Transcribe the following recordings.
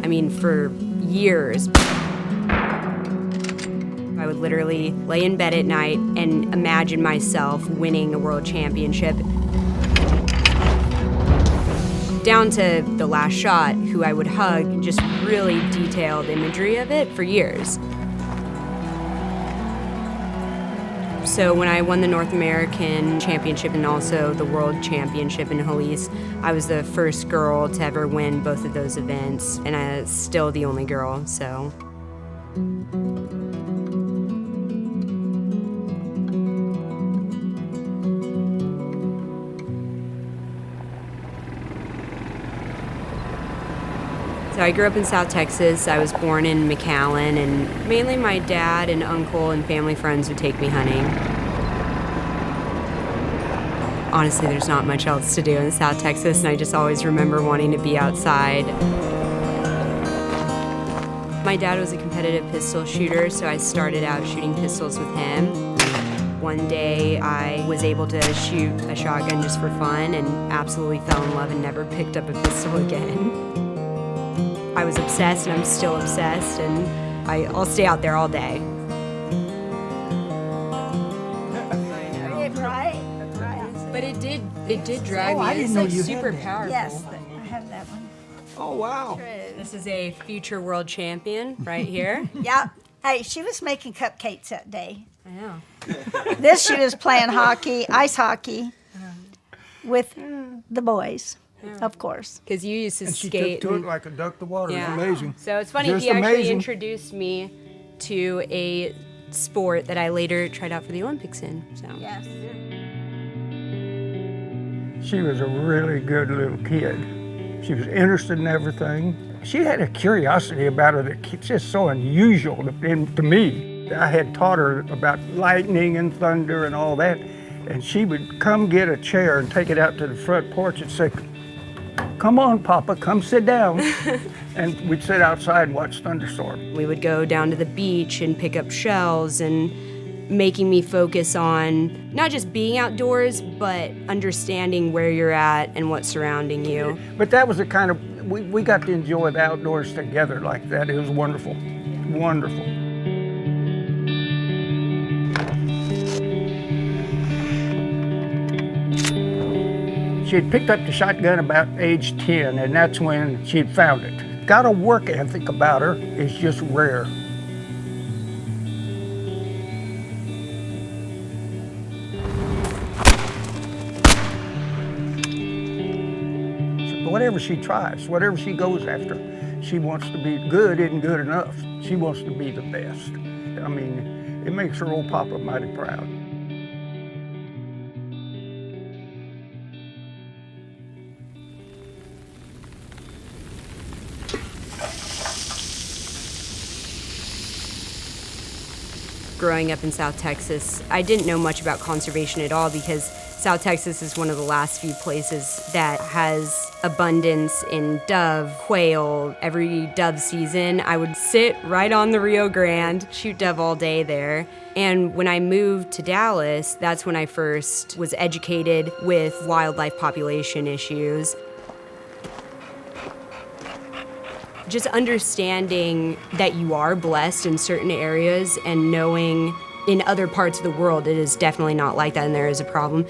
I mean, for years, I would literally lay in bed at night and imagine myself winning a world championship. Down to the last shot, who I would hug, just really detailed imagery of it for years. So when I won the North American Championship and also the World Championship in Helice, I was the first girl to ever win both of those events, and I'm still the only girl, so. So I grew up in South Texas. I was born in McAllen, and mainly my dad and uncle and family friends would take me hunting. Honestly, there's not much else to do in South Texas, and I just always remember wanting to be outside. My dad was a competitive pistol shooter, so I started out shooting pistols with him. One day I was able to shoot a shotgun just for fun and absolutely fell in love and never picked up a pistol again. I was obsessed, and I'm still obsessed, and I'll stay out there all day. Right. But it did drag me. I didn't know It's you super had that. powerful. Yes, I have that one. Oh, wow. This is a future world champion right here. Yeah. Hey, she was making cupcakes that day. I know. This she was playing hockey, ice hockey, with the boys, of course. Because you used to And she skate. took to it like a duck to water. Yeah. It's amazing. So it's funny, Just he actually amazing. introduced me to a sport that I later tried out for the Olympics in. So. Yes. She was a really good little kid. She was interested in everything. She had a curiosity about her that's just so unusual to me. I had taught her about lightning and thunder and all that, and she would come get a chair and take it out to the front porch and say, "Come on, Papa, come sit down." And we'd sit outside and watch thunderstorm. We would go down to the beach and pick up shells, and making me focus on not just being outdoors, but understanding where you're at and what's surrounding you. But that was the kind of, we got to enjoy the outdoors together like that. It was wonderful, wonderful. She had picked up the shotgun about age 10, and that's when she had found it. Got a work ethic about her is just rare. Whatever she tries, whatever she goes after, she wants to be good isn't good enough. She wants to be the best. I mean, it makes her old papa mighty proud. Growing up in South Texas, I didn't know much about conservation at all because South Texas is one of the last few places that has abundance in dove, quail. Every dove season, I would sit right on the Rio Grande, shoot dove all day there. And when I moved to Dallas, that's when I first was educated with wildlife population issues. Just understanding that you are blessed in certain areas and knowing in other parts of the world it is definitely not like that and there is a problem.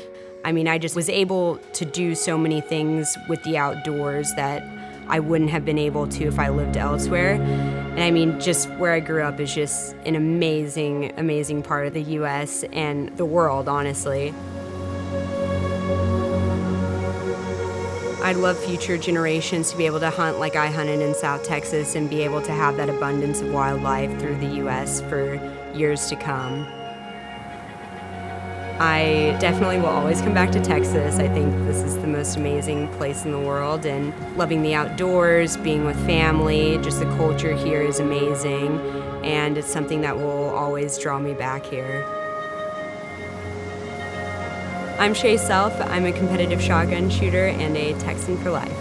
I mean, I just was able to do so many things with the outdoors that I wouldn't have been able to if I lived elsewhere. And I mean, just where I grew up is just an amazing, amazing part of the US and the world, honestly. I'd love future generations to be able to hunt like I hunted in South Texas and be able to have that abundance of wildlife through the US for years to come. I definitely will always come back to Texas. I think this is the most amazing place in the world, and loving the outdoors, being with family, just the culture here is amazing, and it's something that will always draw me back here. I'm Shea Self. I'm a competitive shotgun shooter and a Texan for life.